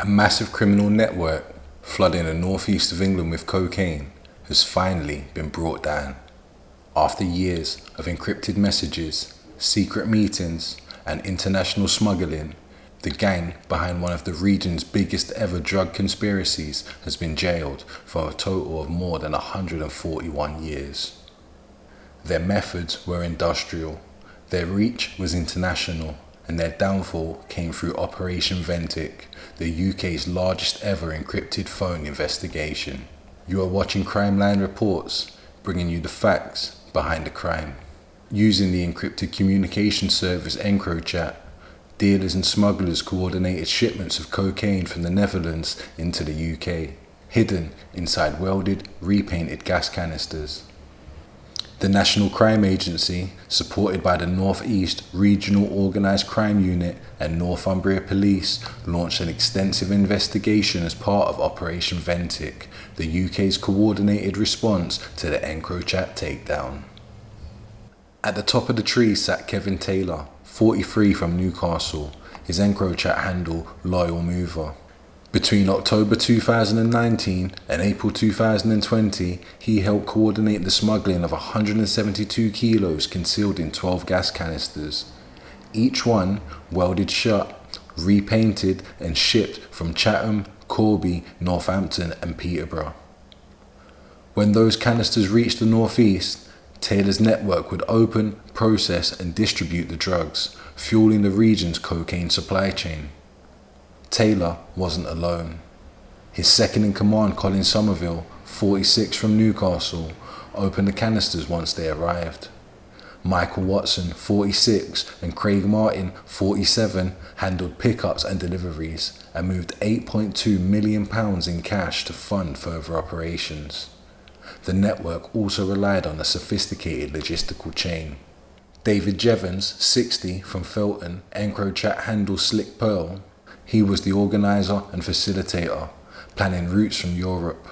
A massive criminal network flooding the northeast of England with cocaine has finally been brought down. After years of encrypted messages, secret meetings, and international smuggling, the gang behind one of the region's biggest ever drug conspiracies has been jailed for a total of more than 141 years. Their methods were industrial, their reach was international, and their downfall came through Operation Venetic, the UK's largest ever encrypted phone investigation. You are watching Crime Line Reports, bringing you the facts behind the crime. Using the encrypted communication service EncroChat, dealers and smugglers coordinated shipments of cocaine from the Netherlands into the UK, hidden inside welded, repainted gas canisters. The National Crime Agency, supported by the North East Regional Organised Crime Unit and Northumbria Police, launched an extensive investigation as part of Operation Venetic, the UK's coordinated response to the EncroChat takedown. At the top of the tree sat Kevin Taylor, 43 from Newcastle, his EncroChat handle Loyal Mover. Between October 2019 and April 2020, he helped coordinate the smuggling of 172 kilos concealed in 12 gas canisters, each one welded shut, repainted and shipped from Chatham, Corby, Northampton and Peterborough. When those canisters reached the northeast, Taylor's network would open, process and distribute the drugs, fueling the region's cocaine supply chain. Taylor wasn't alone. His second-in-command, Colin Somerville, 46 from Newcastle, opened the canisters once they arrived. Michael Watson, 46, and Craig Martin, 47, handled pickups and deliveries and moved £8.2 million in cash to fund further operations. The network also relied on a sophisticated logistical chain. David Jevons, 60, from Felton, EncroChat handled Slick Pearl. He was the organizer and facilitator, planning routes from Europe.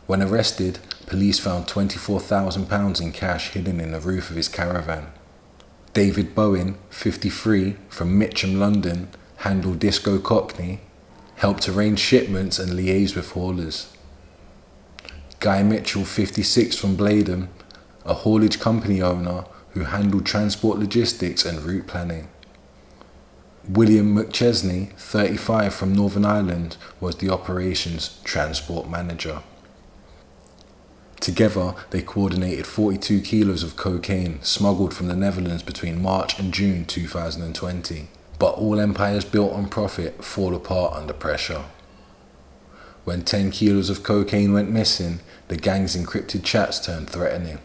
When arrested, police found £24,000 in cash hidden in the roof of his caravan. David Bowen, 53, from Mitcham, London, handled Disco Cockney, helped arrange shipments and liaise with haulers. Guy Mitchell, 56, from Bladeham, a haulage company owner who handled transport logistics and route planning. William McChesney, 35, from Northern Ireland, was the operations transport manager. Together, they coordinated 42 kilos of cocaine smuggled from the Netherlands between March and June 2020. But all empires built on profit fall apart under pressure. When 10 kilos of cocaine went missing, the gang's encrypted chats turned threatening.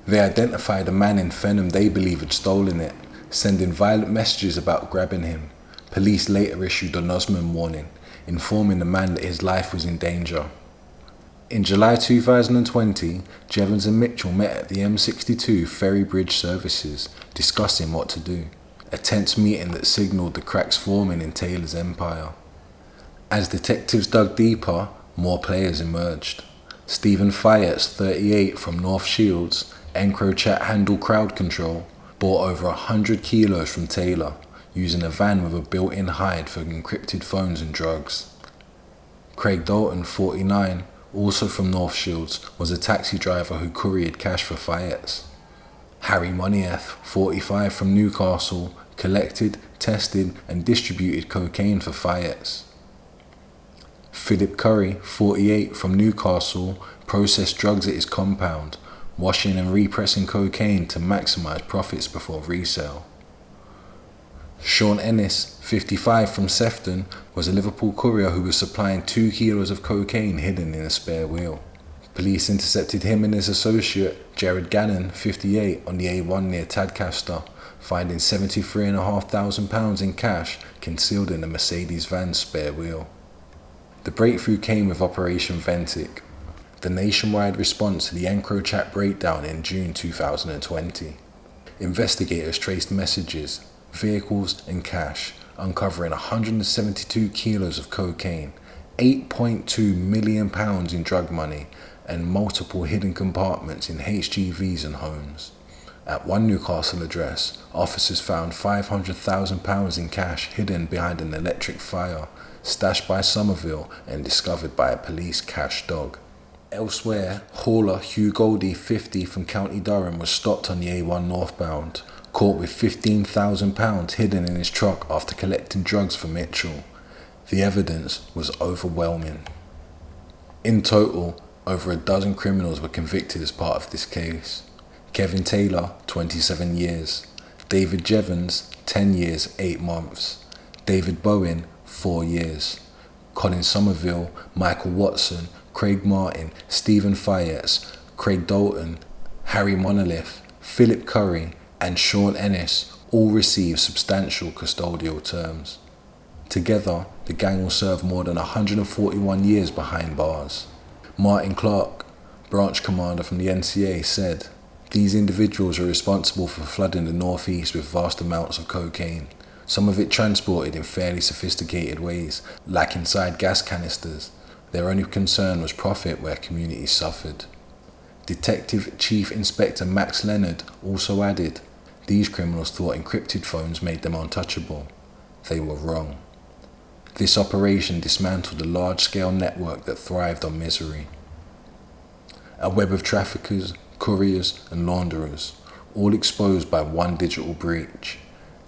They identified a man in Fenham they believe had stolen it, sending violent messages about grabbing him. Police later issued an Osman warning, informing the man that his life was in danger. In July 2020, Jevons and Mitchell met at the M62 Ferry Bridge services, discussing what to do. A tense meeting that signalled the cracks forming in Taylor's empire. As detectives dug deeper, more players emerged. Stephen Fayette's 38 from North Shields, EncroChat handled crowd control, bought over 100 kilos from Taylor, using a van with a built-in hide for encrypted phones and drugs. Craig Dalton, 49, also from North Shields, was a taxi driver who couriered cash for Fayette's. Harry Monieth, 45, from Newcastle, collected, tested and distributed cocaine for Fayette's. Philip Curry, 48, from Newcastle, processed drugs at his compound, washing and repressing cocaine to maximise profits before resale. Sean Ennis, 55, from Sefton, was a Liverpool courier who was supplying 2 kilos of cocaine hidden in a spare wheel. Police intercepted him and his associate, Jared Gannon, 58, on the A1 near Tadcaster, finding £73,500 in cash concealed in a Mercedes van's spare wheel. The breakthrough came with Operation Venetic, the nationwide response to the EncroChat breakdown in June 2020. Investigators traced messages, vehicles and cash, uncovering 172 kilos of cocaine, £8.2 million in drug money, and multiple hidden compartments in HGVs and homes. At one Newcastle address, officers found £500,000 in cash hidden behind an electric fire, stashed by Somerville and discovered by a police cash dog. Elsewhere, hauler Hugh Goldie, 50, from County Durham was stopped on the A1 northbound, caught with £15,000 hidden in his truck after collecting drugs for Mitchell. The evidence was overwhelming. In total, over a dozen criminals were convicted as part of this case. Kevin Taylor, 27 years. David Jevons, 10 years, 8 months. David Bowen, 4 years. Colin Somerville, Michael Watson, Craig Martin, Stephen Fayette, Craig Dalton, Harry Monolith, Philip Curry, and Sean Ennis all received substantial custodial terms. Together, the gang will serve more than 141 years behind bars. Martin Clark, branch commander from the NCA, said, "These individuals are responsible for flooding the northeast with vast amounts of cocaine, some of it transported in fairly sophisticated ways, like inside gas canisters. Their only concern was profit where communities suffered." Detective Chief Inspector Max Leonard also added, "These criminals thought encrypted phones made them untouchable. They were wrong." This operation dismantled a large-scale network that thrived on misery. A web of traffickers, couriers, and launderers, all exposed by one digital breach.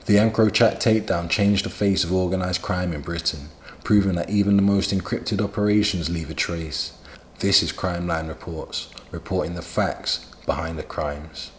The EncroChat takedown changed the face of organised crime in Britain, proving that even the most encrypted operations leave a trace. This is Crime Line Reports, reporting the facts behind the crimes.